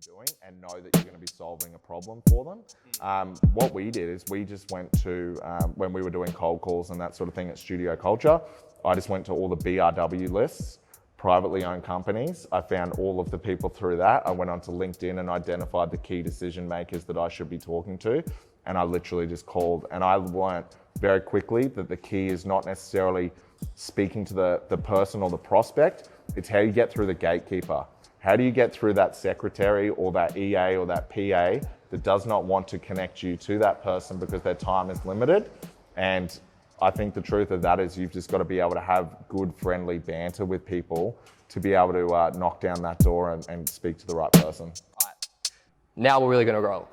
doing and know that you're going to be solving a problem for them. What we did is we just went to, when we were doing cold calls and that sort of thing at Studio Culture, I just went to all the BRW lists, privately owned companies. I found all of the people through that. I went onto LinkedIn and identified the key decision makers that I should be talking to. And I literally just called, and I learned very quickly that the key is not necessarily speaking to the person or the prospect. It's how you get through the gatekeeper. How do you get through that secretary or that EA or that PA that does not want to connect you to that person because their time is limited? And I think the truth of that is you've just got to be able to have good, friendly banter with people to be able to knock down that door and speak to the right person. All right. Now we're really going to roll.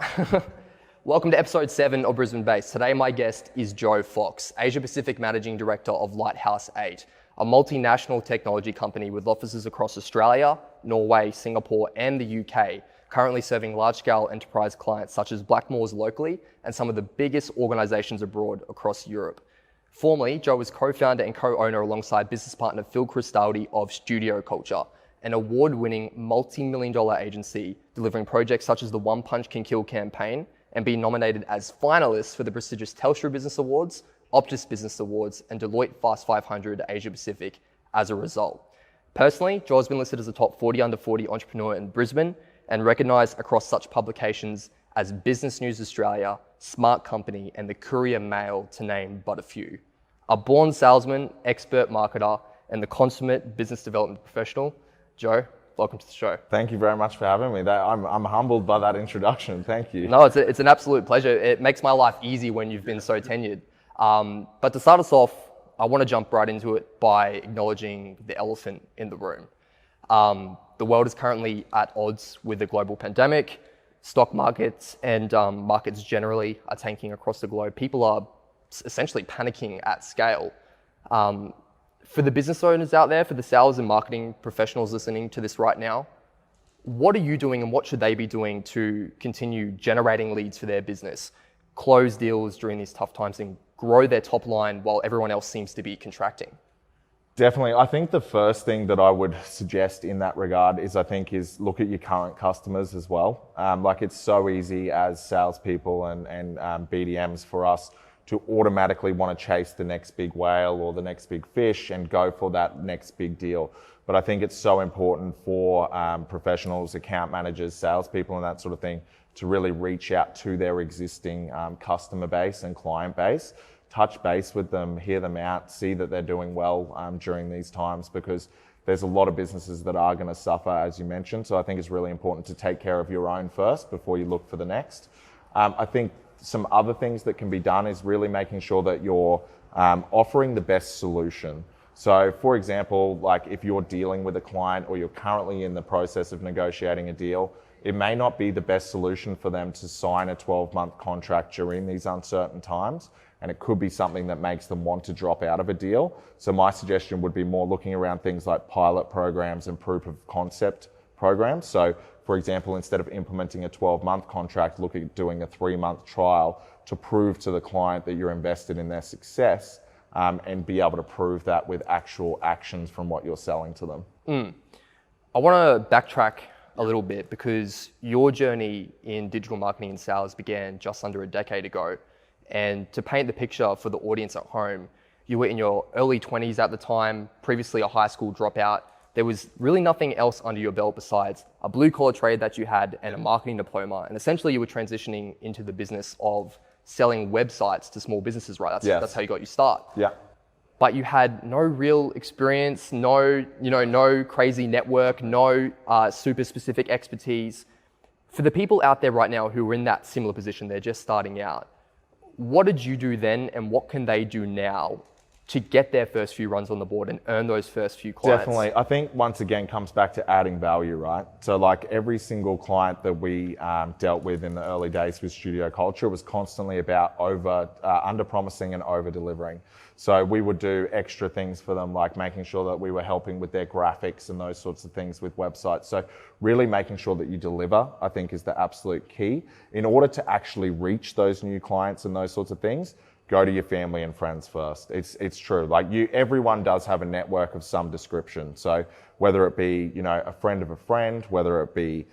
Welcome to episode 7 of Brisbane Base. Today my guest is Joe Fox, Asia Pacific Managing Director of Lighthouse 8, a multinational technology company with offices across Australia, Norway, Singapore and the UK, currently serving large-scale enterprise clients such as Blackmores locally and some of the biggest organisations abroad across Europe. Formerly, Joe was co-founder and co-owner alongside business partner Phil Cristaldi of Studio Culture, an award-winning multi-million-dollar agency delivering projects such as the One Punch Can Kill campaign and being nominated as finalists for the prestigious Telstra Business Awards, Optus Business Awards, and Deloitte Fast 500 Asia Pacific as a result. Personally, Joe has been listed as a top 40 under 40 entrepreneur in Brisbane and recognised across such publications as Business News Australia, Smart Company, and the Courier Mail, to name but a few. A born salesman, expert marketer, and the consummate business development professional, Joe, welcome to the show. Thank you very much for having me. I'm humbled by that introduction. Thank you. No, it's an absolute pleasure. It makes my life easy when you've been so tenured. But to start us off, I want to jump right into it by acknowledging the elephant in the room. The world is currently at odds with the global pandemic. Stock markets and markets generally are tanking across the globe. People are essentially panicking at scale. For the business owners out there, for the sales and marketing professionals listening to this right now, what are you doing and what should they be doing to continue generating leads for their business, close deals during these tough times and grow their top line while everyone else seems to be contracting? Definitely. I think the first thing that I would suggest in that regard is look at your current customers as well. It's so easy as salespeople and BDMs for us to automatically want to chase the next big whale or the next big fish and go for that next big deal. But I think it's so important for professionals, account managers, salespeople and that sort of thing to really reach out to their existing customer base and client base, touch base with them, hear them out, see that they're doing well during these times, because there's a lot of businesses that are going to suffer, as you mentioned. So I think it's really important to take care of your own first before you look for the next. I think some other things that can be done is really making sure that you're offering the best solution. So for example, if you're dealing with a client or you're currently in the process of negotiating a deal, it may not be the best solution for them to sign a 12-month contract during these uncertain times. And it could be something that makes them want to drop out of a deal. So my suggestion would be more looking around things like pilot programs and proof of concept programs. So for example, instead of implementing a 12-month contract, look at doing a 3-month trial to prove to the client that you're invested in their success and be able to prove that with actual actions from what you're selling to them. I want to backtrack a little bit because your journey in digital marketing and sales began just under a decade ago. And to paint the picture for the audience at home, you were in your early 20s at the time, previously a high school dropout. There was really nothing else under your belt besides a blue-collar trade that you had and a marketing diploma. And essentially you were transitioning into the business of selling websites to small businesses, right? That's how you got your start. Yeah. But you had no real experience, no crazy network, no super specific expertise. For the people out there right now who are in that similar position, they're just starting out, what did you do then and what can they do now to get their first few runs on the board and earn those first few clients? Definitely. I think once again comes back to adding value, right? So every single client that we dealt with in the early days with Studio Culture was constantly about under promising and over delivering. So we would do extra things for them, like making sure that we were helping with their graphics and those sorts of things with websites. So really making sure that you deliver, I think, is the absolute key. In order to actually reach those new clients and those sorts of things, go to your family and friends first. It's true. Everyone does have a network of some description. So whether it be, a friend of a friend, whether it be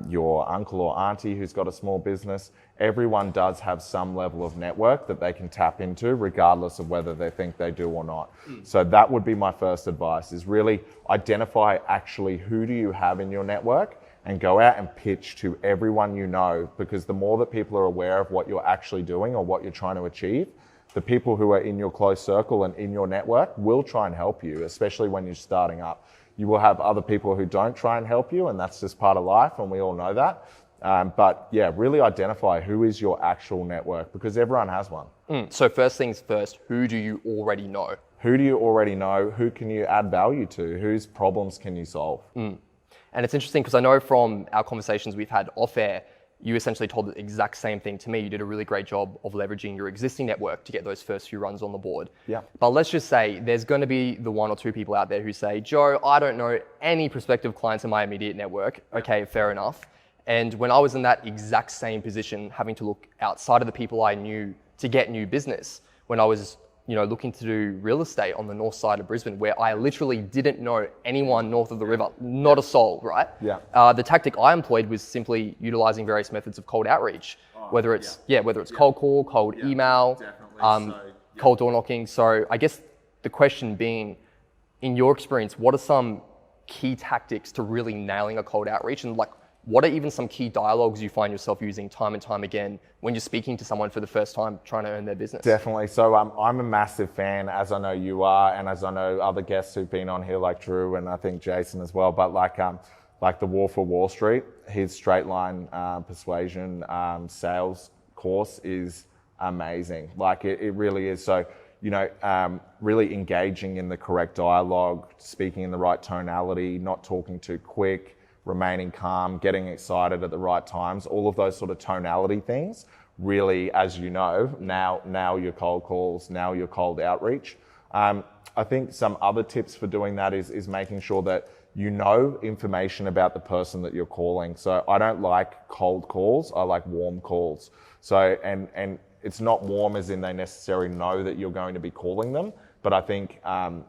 your uncle or auntie who's got a small business. Everyone does have some level of network that they can tap into regardless of whether they think they do or not. So that would be my first advice, is really identify actually who do you have in your network and go out and pitch to everyone you know, because the more that people are aware of what you're actually doing or what you're trying to achieve, the people who are in your close circle and in your network will try and help you, especially when you're starting up. You will have other people who don't try and help you, and that's just part of life, and we all know that. But yeah, really identify who is your actual network, because everyone has one. So first things first, who do you already know? Who do you already know? Who can you add value to? Whose problems can you solve? And it's interesting because I know from our conversations we've had off air, you essentially told the exact same thing to me. You did a really great job of leveraging your existing network to get those first few runs on the board. Yeah. But let's just say there's going to be the one or two people out there who say, Joe, I don't know any prospective clients in my immediate network. Okay, fair enough. And when I was in that exact same position, having to look outside of the people I knew to get new business, when I was looking to do real estate on the north side of Brisbane, where I literally didn't know anyone north of the river, not a soul, right? Yeah. The tactic I employed was simply utilizing various methods of cold outreach, whether it's cold call, cold email, cold door knocking. So I guess the question being, in your experience, what are some key tactics to really nailing a cold outreach, and what are even some key dialogues you find yourself using time and time again when you're speaking to someone for the first time trying to earn their business? Definitely. So I'm a massive fan, as I know you are, and as I know other guests who've been on here like Drew and I think Jason as well. But like the Wolf of Wall Street, his straight line persuasion sales course is amazing. Like it really is. So really engaging in the correct dialogue, speaking in the right tonality, not talking too quick, remaining calm, getting excited at the right times, all of those sort of tonality things really, as you know, now your cold calls, now your cold outreach. I think some other tips for doing that is making sure that you know information about the person that you're calling. So I don't like cold calls, I like warm calls. So, and it's not warm as in they necessarily know that you're going to be calling them, but I think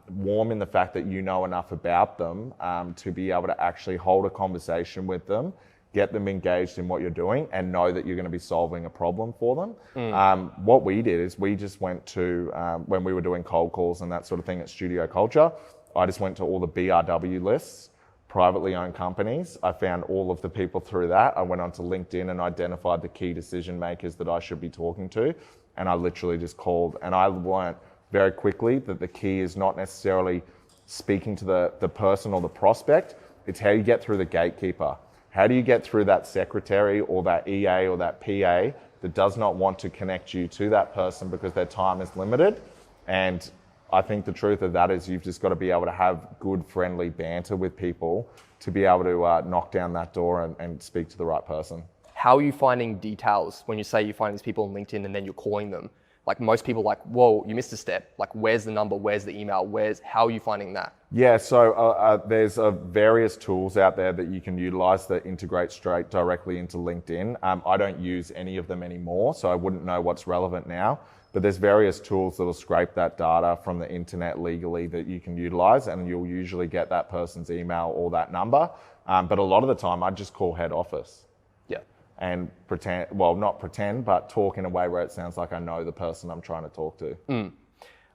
warm in the fact that you know enough about them to be able to actually hold a conversation with them, get them engaged in what you're doing, and know that you're going to be solving a problem for them. What we did is we just went to, when we were doing cold calls and that sort of thing at Studio Culture, I just went to all the BRW lists, privately owned companies. I found all of the people through that. I went onto LinkedIn and identified the key decision makers that I should be talking to, and I literally just called. And I learned very quickly that the key is not necessarily speaking to the person or the prospect, it's how you get through the gatekeeper. How do you get through that secretary or that EA or that PA that does not want to connect you to that person because their time is limited? And I think the truth of that is you've just got to be able to have good, friendly banter with people to be able to knock down that door and speak to the right person. How are you finding details when you say you find these people on LinkedIn and then you're calling them? Like most people whoa, you missed a step. Like, where's the number? Where's the email? How are you finding that? Yeah, so there's various tools out there that you can utilize that integrate straight directly into LinkedIn. I don't use any of them anymore, so I wouldn't know what's relevant now. But there's various tools that will scrape that data from the internet legally that you can utilize, and you'll usually get that person's email or that number. But a lot of the time, I just call head office. Yeah. And not pretend, but talk in a way where it sounds like I know the person I'm trying to talk to.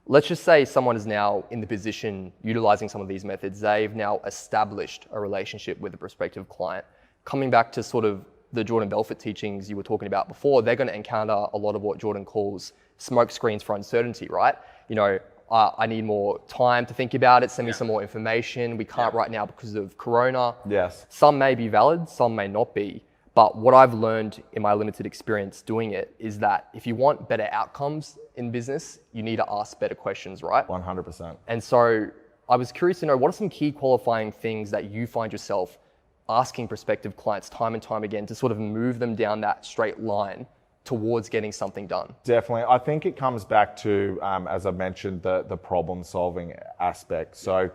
Let's just say someone is now in the position, utilizing some of these methods, they've now established a relationship with a prospective client. Coming back to sort of the Jordan Belfort teachings you were talking about before, they're going to encounter a lot of what Jordan calls smoke screens for uncertainty, right? I need more time to think about it, send me some more information. We can't right now because of Corona. Yes. Some may be valid, some may not be. But what I've learned in my limited experience doing it is that if you want better outcomes in business, you need to ask better questions, right? 100%. And so I was curious to know, what are some key qualifying things that you find yourself asking prospective clients time and time again to sort of move them down that straight line towards getting something done? Definitely. I think it comes back to, as I mentioned, the problem solving aspect. So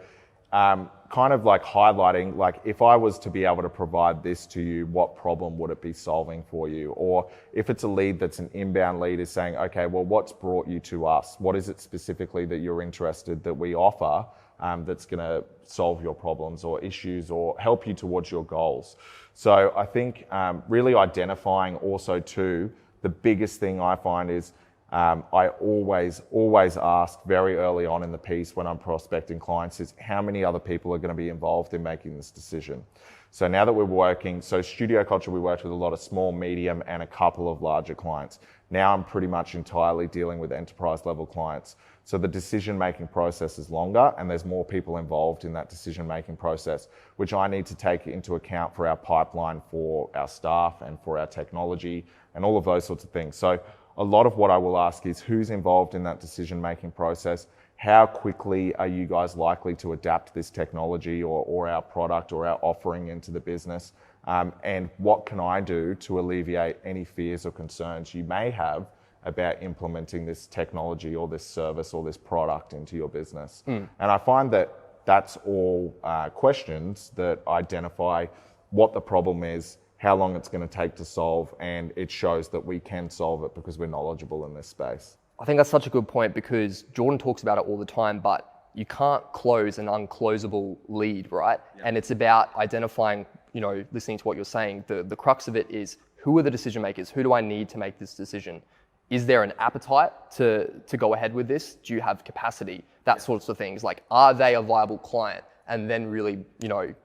kind of like highlighting, like if I was to be able to provide this to you, what problem would it be solving for you? Or if it's a lead that's an inbound lead, is saying, okay, well, what's brought you to us? What is it specifically that you're interested that we offer that's going to solve your problems or issues or help you towards your goals. So I think really identifying also too, the biggest thing I find is I always ask very early on in the piece when I'm prospecting clients is how many other people are going to be involved in making this decision. So now that we're working, so Studio Culture, we worked with a lot of small, medium, and a couple of larger clients. Now I'm pretty much entirely dealing with enterprise level clients. So the decision-making process is longer and there's more people involved in that decision-making process, which I need to take into account for our pipeline, for our staff and for our technology and all of those sorts of things. So a lot of what I will ask is who's involved in that decision-making process? How quickly are you guys likely to adapt this technology or our product or our offering into the business? And what can I do to alleviate any fears or concerns you may have about implementing this technology or this service or this product into your business? And I find that that's all questions that identify what the problem is, how long it's going to take to solve, and it shows that we can solve it because we're knowledgeable in this space. I think that's such a good point because Jordan talks about it all the time, but you can't close an unclosable lead, right? Yeah. And it's about identifying, listening to what you're saying, the crux of it is who are the decision makers? Who do I need to make this decision? Is there an appetite to go ahead with this? Do you have capacity? That sorts of things. Like, are they a viable client? And then really,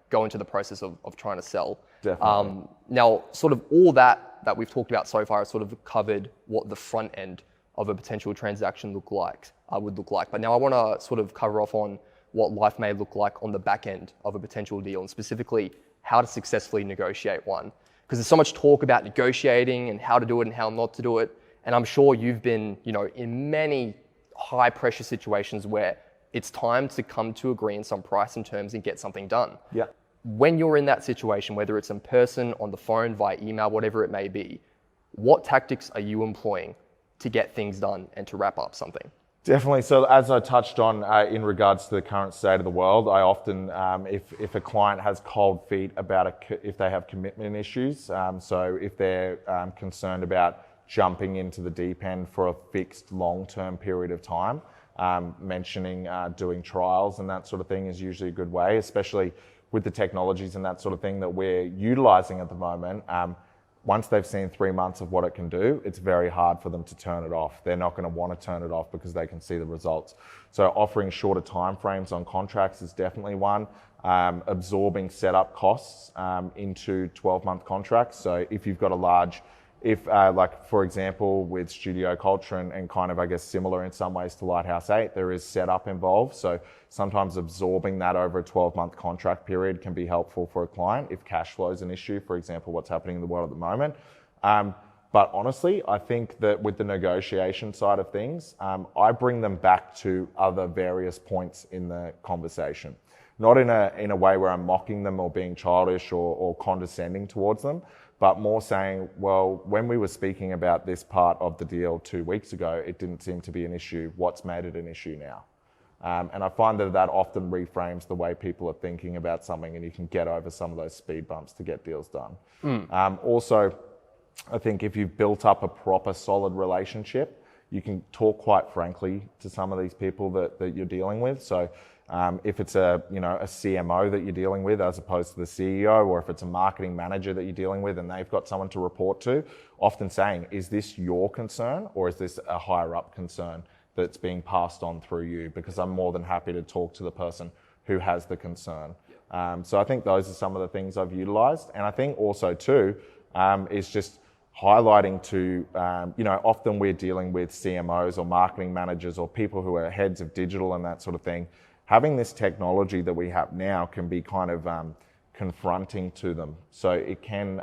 go into the process of trying to sell. Definitely. Now, sort of all that we've talked about so far has sort of covered what the front end of a potential transaction would look like. But now I want to sort of cover off on what life may look like on the back end of a potential deal, and specifically how to successfully negotiate one. Because there's so much talk about negotiating and how to do it and how not to do it. And I'm sure you've been, in many high pressure situations where it's time to come to agree on some price and terms and get something done. Yeah. When you're in that situation, whether it's in person, on the phone, via email, whatever it may be, what tactics are you employing to get things done and to wrap up something? Definitely. So as I touched on in regards to the current state of the world, I often, if a client has cold feet about if they have commitment issues, so if they're concerned about jumping into the deep end for a fixed long-term period of time, mentioning doing trials and that sort of thing is usually a good way, especially with the technologies and that sort of thing that we're utilizing at the moment. Once they've seen 3 months of what it can do, it's very hard for them to turn it off. They're not going to want to turn it off because they can see the results. So offering shorter timeframes on contracts is definitely one. Absorbing setup costs into 12-month contracts. So if you've got a large, like for example, with Studio Culture and kind of, I guess, similar in some ways to Lighthouse 8, there is setup involved. So sometimes absorbing that over a 12-month contract period can be helpful for a client if cash flow is an issue, for example, what's happening in the world at the moment. But honestly, I think that with the negotiation side of things, I bring them back to other various points in the conversation. Not in a way where I'm mocking them or being childish or condescending towards them, but more saying, well, when we were speaking about this part of the deal 2 weeks ago, it didn't seem to be an issue. What's made it an issue now? And I find that often reframes the way people are thinking about something, and you can get over some of those speed bumps to get deals done. Also, I think if you've built up a proper solid relationship, you can talk quite frankly to some of these people that you're dealing with. So if it's a CMO that you're dealing with as opposed to the CEO, or if it's a marketing manager that you're dealing with and they've got someone to report to, often saying, is this your concern or is this a higher up concern that's being passed on through you? Because I'm more than happy to talk to the person who has the concern. So I think those are some of the things I've utilized. And I think also too, is just highlighting to, often we're dealing with CMOs or marketing managers or people who are heads of digital and that sort of thing. Having this technology that we have now can be kind of confronting to them. So it can,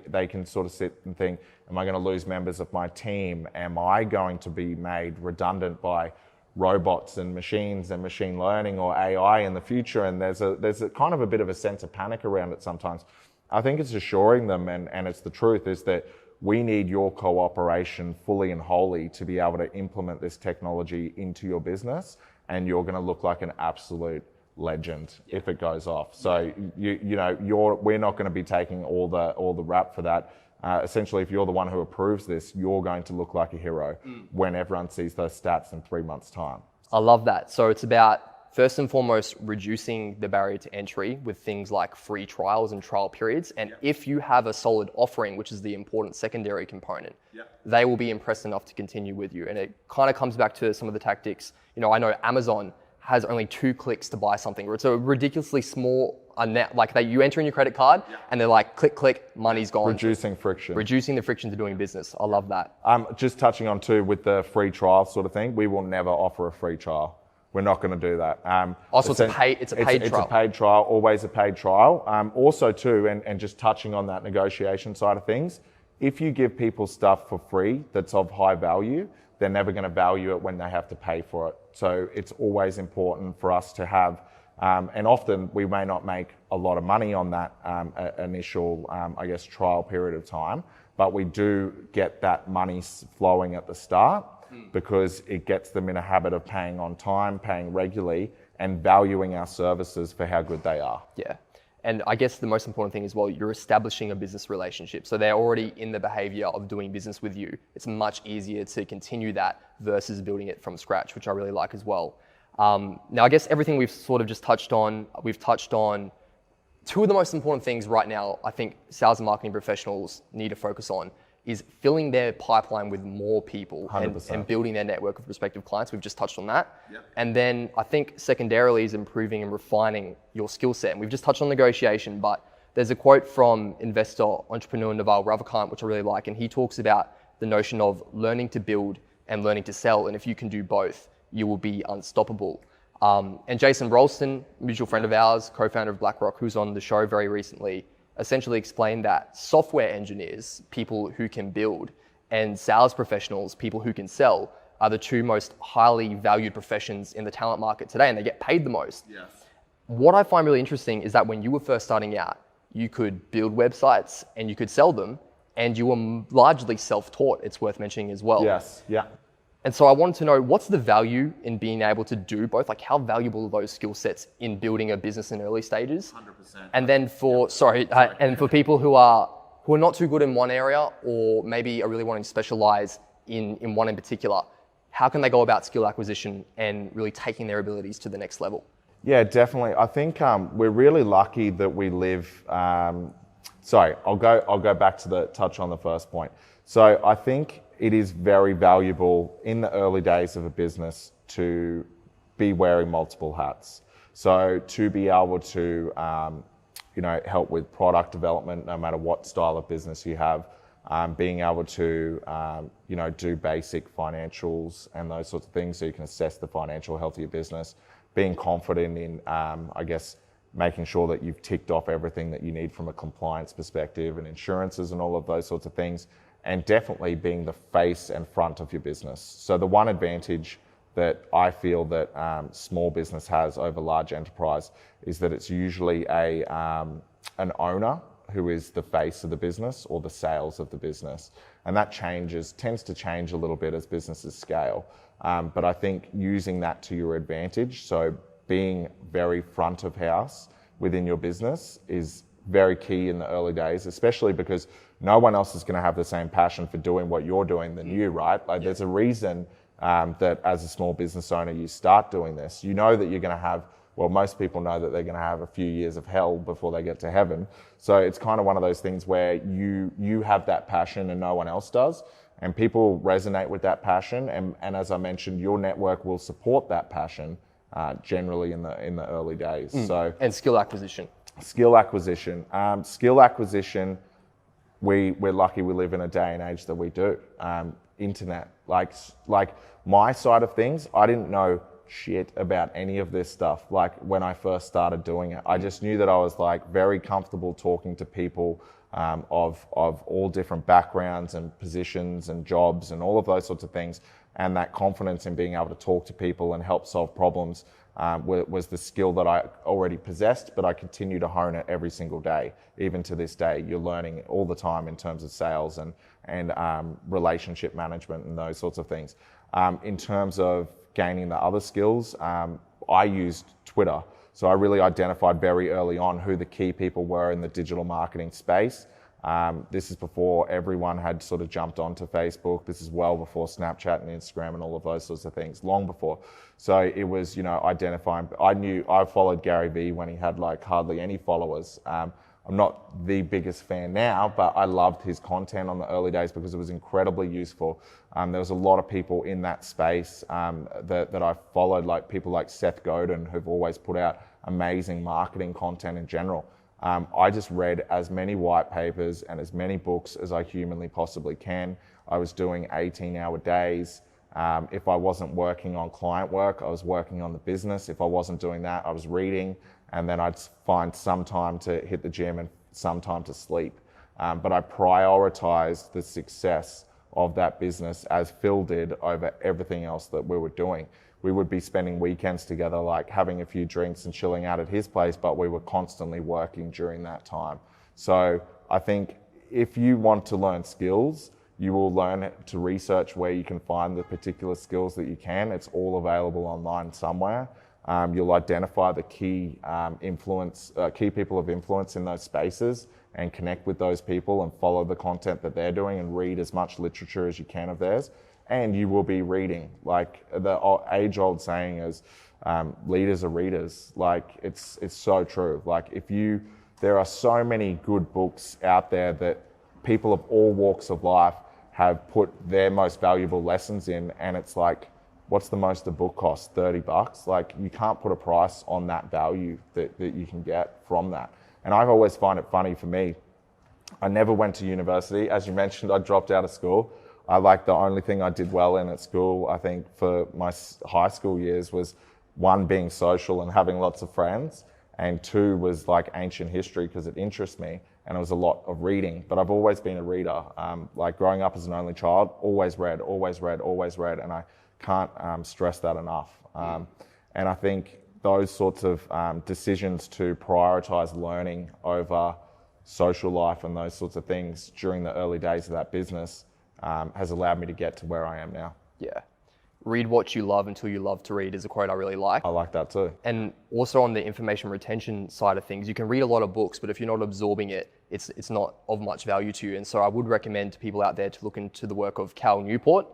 they can sort of sit and think, am I going to lose members of my team? Am I going to be made redundant by robots and machines and machine learning or AI in the future? And there's a kind of a bit of a sense of panic around it sometimes. I think it's assuring them, and it's the truth, is that we need your cooperation fully and wholly to be able to implement this technology into your business, and you're going to look like an absolute legend if it goes off. So we're not going to be taking all the rap for that. Essentially, if you're the one who approves this, you're going to look like a hero when everyone sees those stats in 3 months' time. I love that. So it's about First and foremost, reducing the barrier to entry with things like free trials and trial periods. And if you have a solid offering, which is the important secondary component, they will be impressed enough to continue with you. And it kind of comes back to some of the tactics. You know, I know Amazon has only 2 clicks to buy something. It's a ridiculously small, you enter in your credit card and they're like, click, click, money's gone. Reducing friction. Reducing the friction to doing business. I love that. Just touching on too with the free trial sort of thing, we will never offer a free trial. We're not going to do that. Also, it's a paid trial. It's a paid trial, always a paid trial. Also too, and just touching on that negotiation side of things, if you give people stuff for free that's of high value, they're never going to value it when they have to pay for it. So it's always important for us to have, and often we may not make a lot of money on that initial, trial period of time, but we do get that money flowing at the start because it gets them in a habit of paying on time, paying regularly, and valuing our services for how good they are. Yeah. And I guess the most important thing is, well, you're establishing a business relationship. So they're already in the behavior of doing business with you. It's much easier to continue that versus building it from scratch, which I really like as well. Now, I guess everything we've sort of just touched on, we've touched on two of the most important things right now I think sales and marketing professionals need to focus on is filling their pipeline with more people and building their network of prospective clients. We've just touched on that. And then I think secondarily is improving and refining your skill set. And we've just touched on negotiation, but there's a quote from investor, entrepreneur Naval Ravikant, which I really like. And he talks about the notion of learning to build and learning to sell. And if you can do both, you will be unstoppable. And Jason Rolston, mutual friend of ours, co-founder of BlackRock, who's on the show very recently, essentially explained that software engineers, people who can build, and sales professionals, people who can sell, are the two most highly valued professions in the talent market today, and they get paid the most. What I find really interesting is that when you were first starting out, you could build websites and you could sell them, and you were largely self-taught, it's worth mentioning as well. And so I wanted to know, what's the value in being able to do both? Like, how valuable are those skill sets in building a business in early stages? 100%. And then for people who are not too good in one area, or maybe are really wanting to specialize in one in particular, how can they go about skill acquisition and really taking their abilities to the next level? Yeah, definitely. I think we're really lucky that we live. I'll go back to the touch on the first point. So I think it is very valuable in the early days of a business to be wearing multiple hats. So to be able to, help with product development, no matter what style of business you have, being able to, do basic financials and those sorts of things so you can assess the financial health of your business, being confident in, making sure that you've ticked off everything that you need from a compliance perspective and insurances and all of those sorts of things. And definitely being the face and front of your business. So the one advantage that I feel that small business has over large enterprise is that it's usually an owner who is the face of the business or the sales of the business. And that tends to change a little bit as businesses scale. But I think using that to your advantage, so being very front of house within your business is very key in the early days, especially because no one else is going to have the same passion for doing what you're doing than you, right? There's a reason that as a small business owner, you start doing this. You know that you're going to have, most people know that they're going to have a few years of hell before they get to heaven. So it's kind of one of those things where you have that passion and no one else does. And people resonate with that passion. And as I mentioned, your network will support that passion generally in the early days. And skill acquisition. Skill acquisition. We're lucky we live in a day and age that we do. Internet, like my side of things, I didn't know shit about any of this stuff. Like when I first started doing it, I just knew that I was very comfortable talking to people of all different backgrounds and positions and jobs and all of those sorts of things. And that confidence in being able to talk to people and help solve problems was the skill that I already possessed, but I continue to hone it every single day. Even to this day, you're learning all the time in terms of sales and relationship management and those sorts of things. In terms of gaining the other skills, I used Twitter. So I really identified very early on who the key people were in the digital marketing space. This is before everyone had sort of jumped onto Facebook. This is well before Snapchat and Instagram and all of those sorts of things, long before. So it was, identifying. I followed Gary Vee when he had like hardly any followers. I'm not the biggest fan now, but I loved his content on the early days because it was incredibly useful. There was a lot of people in that space that I followed, like people like Seth Godin, who've always put out amazing marketing content in general. I just read as many white papers and as many books as I humanly possibly can. I was doing 18-hour days. If I wasn't working on client work, I was working on the business. If I wasn't doing that, I was reading, and then I'd find some time to hit the gym and some time to sleep. But I prioritized the success of that business, as Phil did, over everything else that we were doing. We would be spending weekends together, like having a few drinks and chilling out at his place, but we were constantly working during that time. So I think if you want to learn skills, you will learn to research where you can find the particular skills that you can. It's all available online somewhere. You'll identify the key people of influence in those spaces and connect with those people and follow the content that they're doing and read as much literature as you can of theirs. And you will be reading. Like the age-old saying is, leaders are readers. Like it's so true. Like there are so many good books out there that people of all walks of life have put their most valuable lessons in, and it's like, what's the most a book cost? $30? Like you can't put a price on that value that you can get from that. And I've always find it funny for me. I never went to university. As you mentioned, I dropped out of school. The only thing I did well in at school, I think for my high school years was one, being social and having lots of friends, and two was like ancient history because it interests me, and it was a lot of reading. But I've always been a reader. Like growing up as an only child, always read, and I can't stress that enough. And I think those sorts of decisions to prioritize learning over social life and those sorts of things during the early days of that business has allowed me to get to where I am now. Yeah. Read what you love until you love to read is a quote I really like. I like that too. And also on the information retention side of things, you can read a lot of books, but if you're not absorbing it, it's not of much value to you. And so I would recommend to people out there to look into the work of Cal Newport.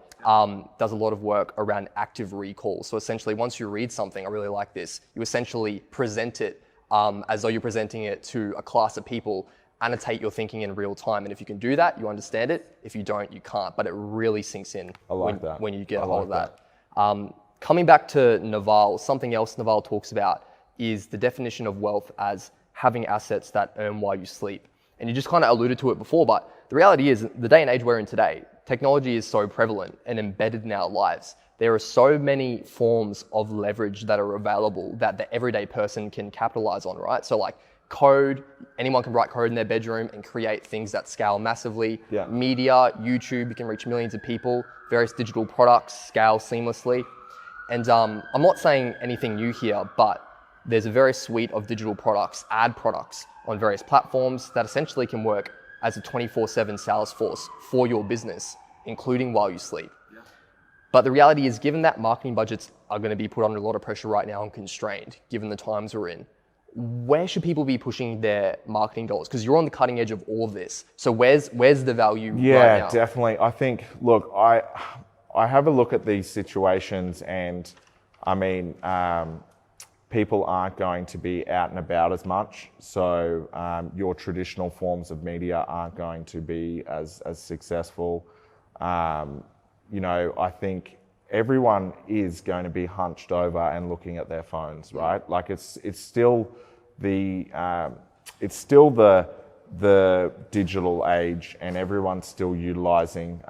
Does a lot of work around active recall. So essentially, once you read something, I really like this, you essentially present it as though you're presenting it to a class of people, annotate your thinking in real time. And if you can do that, you understand it. If you don't, you can't. But it really sinks in when you get a hold of that. Coming back to Naval, something else Naval talks about is the definition of wealth as having assets that earn while you sleep. And you just kind of alluded to it before, but the reality is the day and age we're in today, technology is so prevalent and embedded in our lives. There are so many forms of leverage that are available that the everyday person can capitalize on, right? So like code, anyone can write code in their bedroom and create things that scale massively. Yeah. Media, YouTube, you can reach millions of people. Various digital products scale seamlessly. And I'm not saying anything new here, but there's a various suite of digital products, ad products on various platforms that essentially can work as a 24/7 sales force for your business, including while you sleep. Yeah. But the reality is, given that marketing budgets are going to be put under a lot of pressure right now and constrained, given the times we're in, where should people be pushing their marketing dollars? Because you're on the cutting edge of all of this. So where's the value right now? Yeah, definitely. I think, look, I have a look at these situations, and I mean, people aren't going to be out and about as much. So your traditional forms of media aren't going to be as successful. I think everyone is going to be hunched over and looking at their phones, right? Like it's still the digital age, and everyone's still utilizing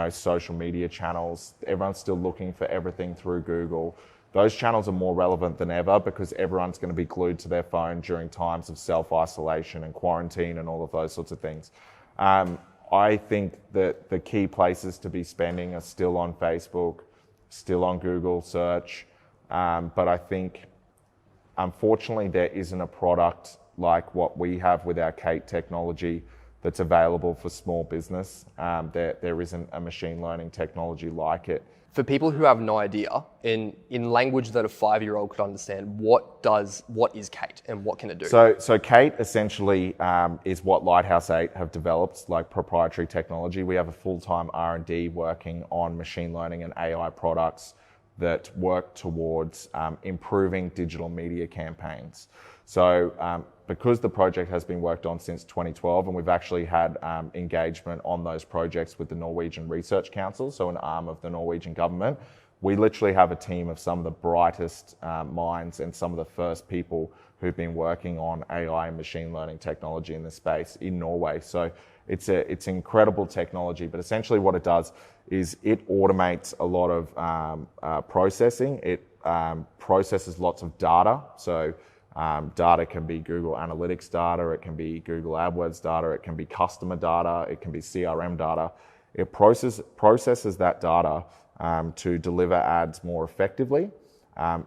social media channels. Everyone's still looking for everything through Google. Those channels are more relevant than ever because everyone's going to be glued to their phone during times of self-isolation and quarantine and all of those sorts of things. I think that the key places to be spending are still on Facebook, still on Google search. But I think, unfortunately, there isn't a product like what we have with our Kate technology that's available for small business. There isn't a machine learning technology like it. For people who have no idea, in language that a 5-year-old could understand, what is Kate and what can it do? So Kate essentially is what Lighthouse 8 have developed, like proprietary technology. We have a full-time R&D working on machine learning and AI products that work towards improving digital media campaigns. So because the project has been worked on since 2012, and we've actually had engagement on those projects with the Norwegian Research Council, so an arm of the Norwegian government, we literally have a team of some of the brightest minds and some of the first people who've been working on AI and machine learning technology in this space in Norway. So it's incredible technology, but essentially what it does is it automates a lot of processing. It processes lots of data. So data can be Google Analytics data, it can be Google AdWords data, it can be customer data, it can be CRM data. It processes that data to deliver ads more effectively.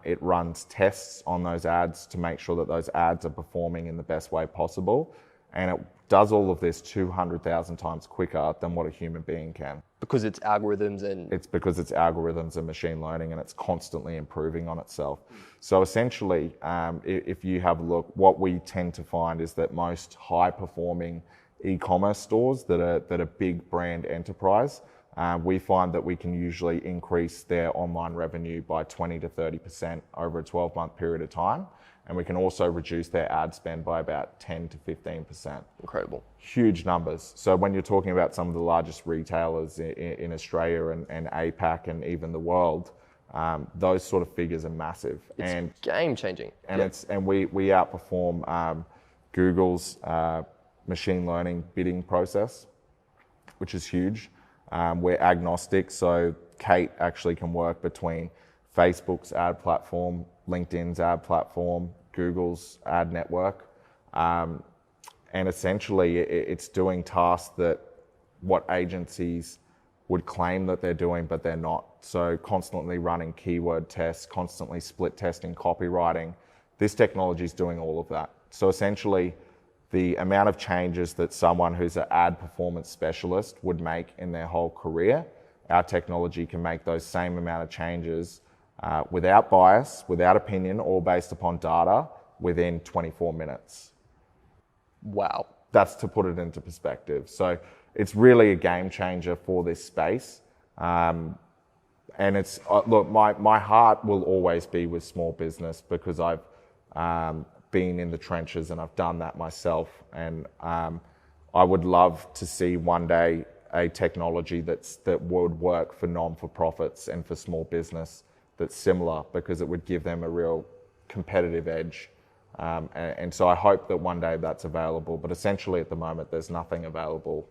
It runs tests on those ads to make sure that those ads are performing in the best way possible. And it does all of this 200,000 times quicker than what a human being can. Because it's algorithms and... It's because it's algorithms and machine learning, and it's constantly improving on itself. So essentially, if you have a look, what we tend to find is that most high-performing e-commerce stores that are big brand enterprise, we find that we can usually increase their online revenue by 20 to 30% over a 12-month period of time. And we can also reduce their ad spend by about 10 to 15%. Incredible. Huge numbers. So when you're talking about some of the largest retailers in Australia and APAC and even the world, those sort of figures are massive. It's game changing. And we outperform Google's machine learning bidding process, which is huge. We're agnostic, so Kate actually can work between Facebook's ad platform, LinkedIn's ad platform, Google's ad network. And essentially it's doing tasks that what agencies would claim that they're doing, but they're not. So constantly running keyword tests, constantly split testing copywriting. This technology is doing all of that. So essentially the amount of changes that someone who's an ad performance specialist would make in their whole career, our technology can make those same amount of changes without bias, without opinion, all based upon data within 24 minutes. Wow. That's to put it into perspective. So it's really a game changer for this space. And it's, look, my heart will always be with small business because I've been in the trenches and I've done that myself. And I would love to see one day a technology that would work for non-for-profits and for small business that's similar, because it would give them a real competitive edge. And so I hope that one day that's available, but essentially at the moment there's nothing available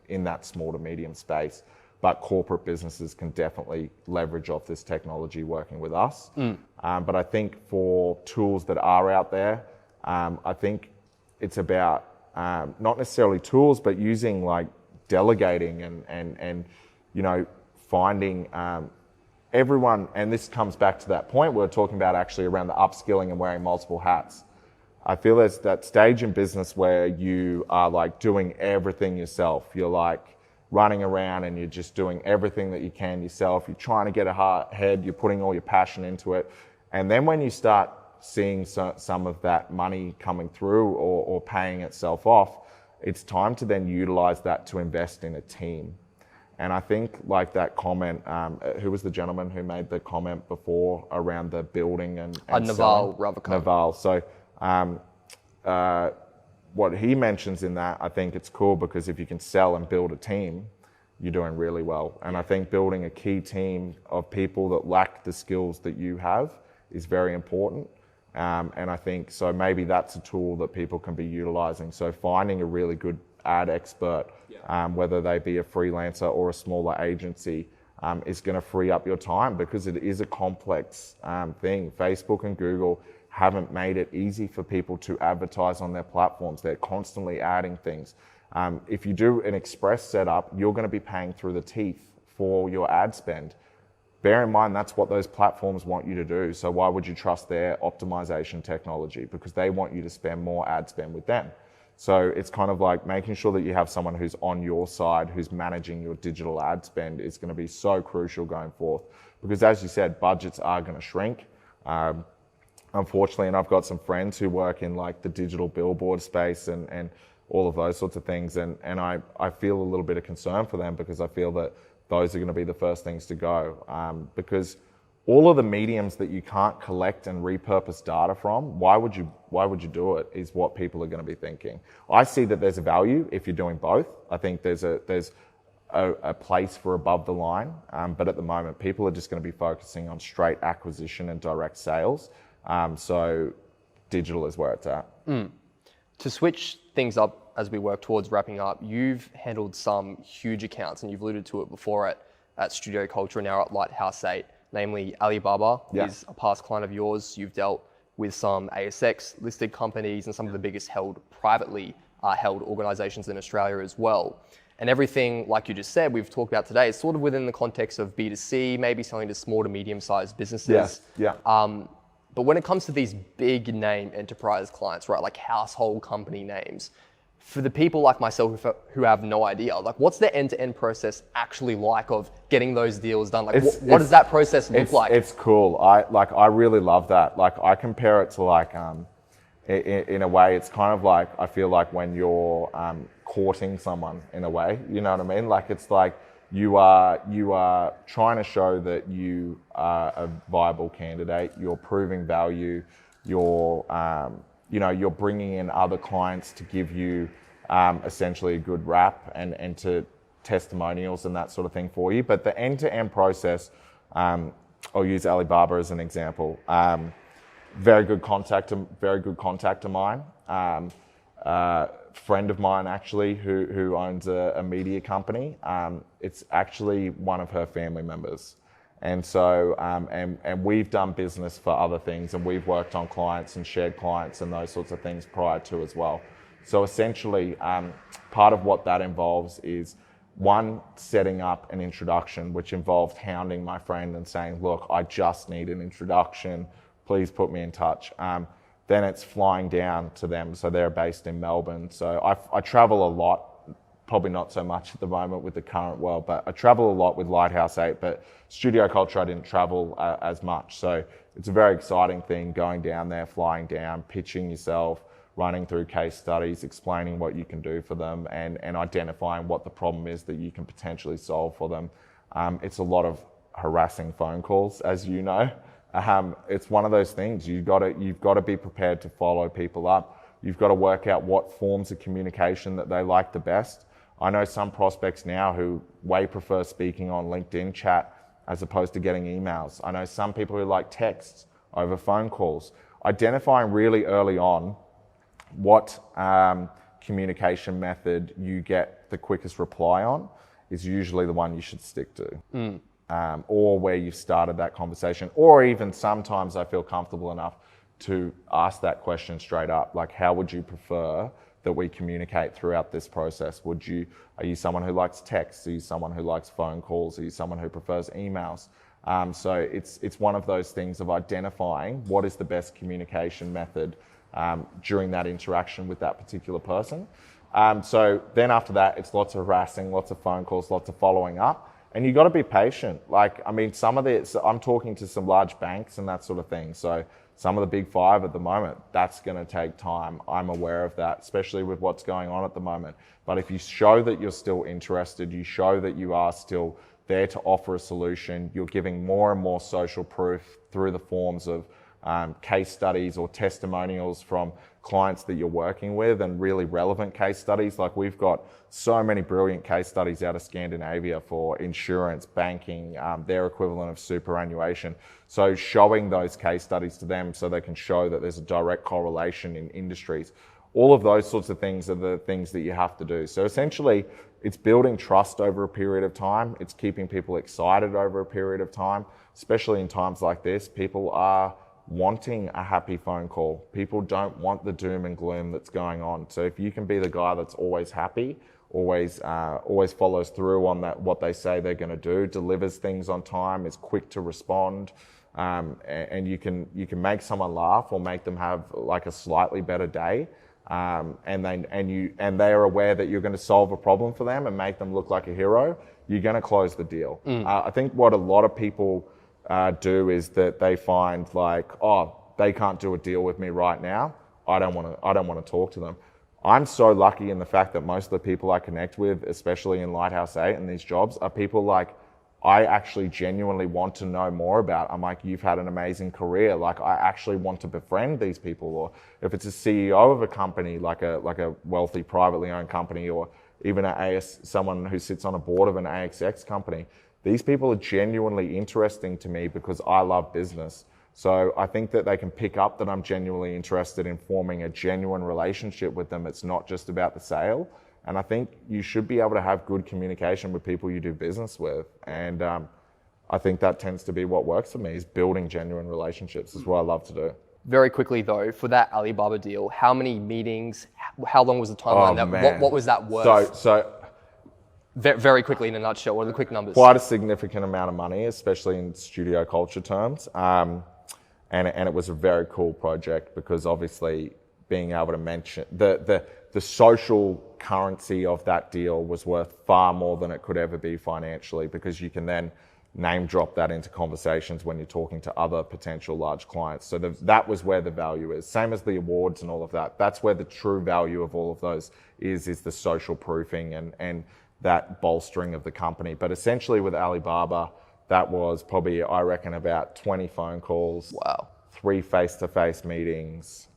in that small to medium space. But corporate businesses can definitely leverage off this technology working with us. But I think for tools that are out there, I think it's about not necessarily tools, but using like delegating and you know, finding everyone, and this comes back to that point we were talking about actually around the upskilling and wearing multiple hats. I feel there's that stage in business where you are like doing everything yourself. You're like running around and you're just doing everything that you can yourself. You're trying to get ahead, you're putting all your passion into it. And then when you start seeing some of that money coming through or paying itself off, it's time to then utilize that to invest in a team. And I think like that comment, who was the gentleman who made the comment before around the building and Naval Ravikant. Naval. So what he mentions in that, I think it's cool because if you can sell and build a team, you're doing really well. And I think building a key team of people that lack the skills that you have is very important. And I think, so maybe that's a tool that people can be utilizing. So finding a really good ad expert, whether they be a freelancer or a smaller agency, is going to free up your time because it is a complex thing. Facebook and Google haven't made it easy for people to advertise on their platforms. They're constantly adding things. If you do an express setup, you're going to be paying through the teeth for your ad spend. Bear in mind, that's what those platforms want you to do. So why would you trust their optimization technology? Because they want you to spend more ad spend with them. So it's kind of like making sure that you have someone who's on your side, who's managing your digital ad spend is going to be so crucial going forth. Because as you said, budgets are going to shrink. Unfortunately, and I've got some friends who work in like the digital billboard space and all of those sorts of things. And I feel a little bit of concern for them because I feel that those are going to be the first things to go. Because all of the mediums that you can't collect and repurpose data from, why would you do it, is what people are going to be thinking. I see that there's a value if you're doing both. I think there's a place for above the line, but at the moment, people are just going to be focusing on straight acquisition and direct sales. So digital is where it's at. To switch things up as we work towards wrapping up, you've handled some huge accounts, and you've alluded to it before at Studio Culture and now at Lighthouse 8. Namely, Alibaba is a past client of yours. You've dealt with some ASX listed companies and some of the biggest privately held organizations in Australia as well. And everything, like you just said, we've talked about today, is sort of within the context of B2C, maybe selling to small to medium-sized businesses. But when it comes to these big name enterprise clients, right, like household company names, for the people like myself who have no idea, like what's the end-to-end process actually like of getting those deals done? Like what does that process look like? It's cool. I really love that. Like I compare it to like, in a way, it's kind of like, I feel like when you're courting someone in a way, you know what I mean? Like it's like you are trying to show that you are a viable candidate. You're proving value. You're bringing in other clients to give you essentially a good rap and to testimonials and that sort of thing for you. But the end-to-end process, I'll use Alibaba as an example. Very good contact of mine. Friend of mine actually who owns a media company. It's actually one of her family members. And so, and we've done business for other things, and we've worked on clients and shared clients and those sorts of things prior to as well. So essentially, part of what that involves is one, setting up an introduction, which involved hounding my friend and saying, look, I just need an introduction. Please put me in touch. Then it's flying down to them. So they're based in Melbourne. So I travel a lot. Probably not so much at the moment with the current world, but I travel a lot with Lighthouse 8, but Studio Culture, I didn't travel as much. So it's a very exciting thing, going down there, flying down, pitching yourself, running through case studies, explaining what you can do for them and identifying what the problem is that you can potentially solve for them. It's a lot of harassing phone calls, as you know. It's one of those things, you've got to be prepared to follow people up. You've got to work out what forms of communication that they like the best. I know some prospects now who way prefer speaking on LinkedIn chat as opposed to getting emails. I know some people who like texts over phone calls. Identifying really early on what communication method you get the quickest reply on is usually the one you should stick to. Or where you've started that conversation, or even sometimes I feel comfortable enough to ask that question straight up, like how would you prefer that we communicate throughout this process? Are you someone who likes texts? Are you someone who likes phone calls? Are you someone who prefers emails? So it's one of those things of identifying what is the best communication method during that interaction with that particular person. So then after that, it's lots of harassing, lots of phone calls, lots of following up. And you've got to be patient. Like, I mean, I'm talking to some large banks and that sort of thing. So some of the big five at the moment, that's going to take time. I'm aware of that, especially with what's going on at the moment. But if you show that you're still interested, you show that you are still there to offer a solution, you're giving more and more social proof through the forms of case studies or testimonials from clients that you're working with, and really relevant case studies. Like, we've got so many brilliant case studies out of Scandinavia for insurance, banking, their equivalent of superannuation. So showing those case studies to them so they can show that there's a direct correlation in industries. All of those sorts of things are the things that you have to do. So essentially, it's building trust over a period of time. It's keeping people excited over a period of time, especially in times like this. People are wanting a happy phone call. People don't want the doom and gloom that's going on. So if you can be the guy that's always happy, always follows through on that, what they say they're going to do, delivers things on time, is quick to respond, and you can make someone laugh or make them have like a slightly better day. and they are aware that you're going to solve a problem for them and make them look like a hero, you're going to close the deal. I think what a lot of people do is that they find like, oh, they can't do a deal with me right now. I don't want to talk to them. I'm so lucky in the fact that most of the people I connect with, especially in Lighthouse 8 and these jobs, are people like I actually genuinely want to know more about. I'm like, you've had an amazing career. Like, I actually want to befriend these people. Or if it's a CEO of a company, like a wealthy privately owned company, or even someone who sits on a board of an AXX company, these people are genuinely interesting to me because I love business. So I think that they can pick up that I'm genuinely interested in forming a genuine relationship with them. It's not just about the sale. And I think you should be able to have good communication with people you do business with. And I think that tends to be what works for me, is building genuine relationships is what I love to do. Very quickly though, for that Alibaba deal, how many meetings, how long was the timeline? What was that worth? So very quickly in a nutshell, what are the quick numbers? Quite a significant amount of money, especially in studio culture terms. And it was a very cool project because obviously being able to mention the social currency of that deal was worth far more than it could ever be financially, because you can then name drop that into conversations when you're talking to other potential large clients. So that was where the value is. Same as the awards and all of that. That's where the true value of all of those is the social proofing and that bolstering of the company. But essentially with Alibaba, that was probably, I reckon, about 20 phone calls. Wow. 3 face-to-face meetings,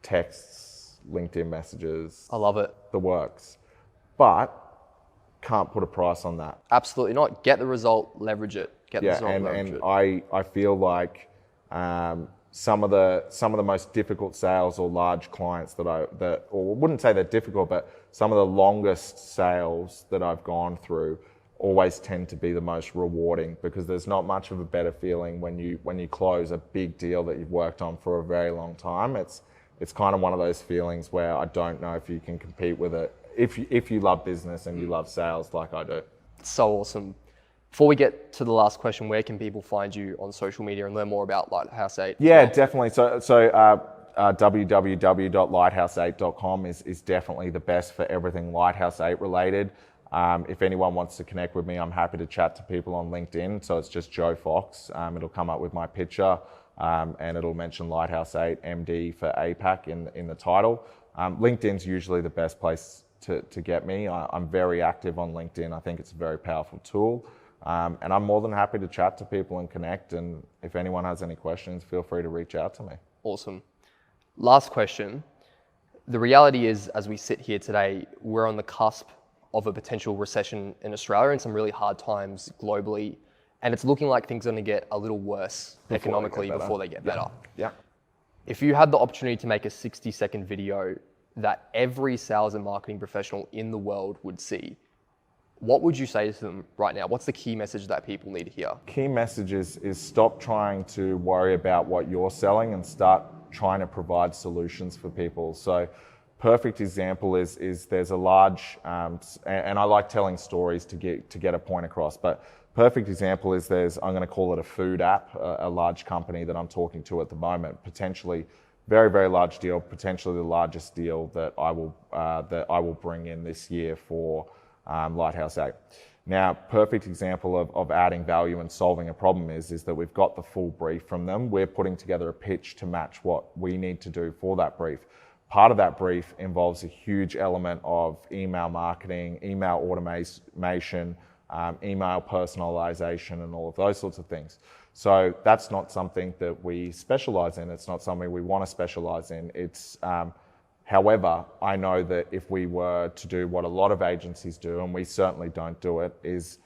texts, LinkedIn messages. I love it. The works. But can't put a price on that. Absolutely not. Get the result, leverage it. Get the result, leverage it. And I feel like some of the most difficult sales or large clients or I wouldn't say they're difficult, but some of the longest sales that I've gone through always tend to be the most rewarding, because there's not much of a better feeling when you close a big deal that you've worked on for a very long time. It's kind of one of those feelings where I don't know if you can compete with it if you love business and you love sales like I do. So awesome. Before we get to the last question, where can people find you on social media and learn more about Lighthouse 8? Yeah, definitely. So www.lighthouse8.com is definitely the best for everything Lighthouse 8 related. If anyone wants to connect with me, I'm happy to chat to people on LinkedIn. So it's just Joe Fox. It'll come up with my picture, and it'll mention Lighthouse 8 MD for APAC in the title. LinkedIn's usually the best place to get me. I'm very active on LinkedIn. I think it's a very powerful tool. And I'm more than happy to chat to people and connect. And if anyone has any questions, feel free to reach out to me. Awesome. Last question. The reality is, as we sit here today, we're on the cusp of a potential recession in Australia and some really hard times globally. And it's looking like things are going to get a little worse economically before they get better. Yeah. If you had the opportunity to make a 60-second video that every sales and marketing professional in the world would see, what would you say to them right now? What's the key message that people need to hear? Key message is stop trying to worry about what you're selling and start trying to provide solutions for people. So perfect example is there's a large, and I like telling stories to get a point across, but perfect example is I'm going to call it a food app, a large company that I'm talking to at the moment, potentially very, very large deal, potentially the largest deal that I will bring in this year for Lighthouse 8. Now, perfect example of adding value and solving a problem is that we've got the full brief from them. We're putting together a pitch to match what we need to do for that brief. Part of that brief involves a huge element of email marketing, email automation, email personalization, and all of those sorts of things. So that's not something that we specialize in. It's not something we want to specialize in. However, I know that if we were to do what a lot of agencies do, and we certainly don't do it, is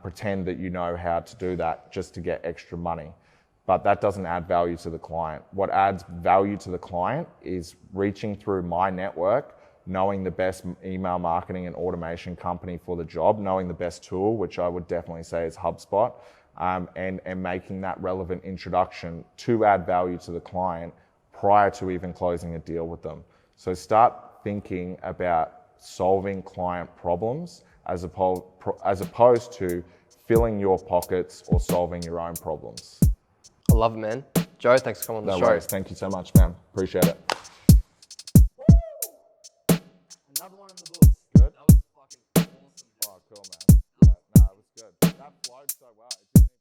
pretend that you know how to do that just to get extra money. But that doesn't add value to the client. What adds value to the client is reaching through my network, knowing the best email marketing and automation company for the job, knowing the best tool, which I would definitely say is HubSpot, and making that relevant introduction to add value to the client prior to even closing a deal with them. So start thinking about solving client problems as opposed to filling your pockets or solving your own problems. I love it, man. Joe, thanks for coming on the show. No worries. Thank you so much, man. Appreciate it. Another one in the books. Good? That was fucking awesome. Oh, cool, man. Yeah, no, it was good. That flowed so well. It didn't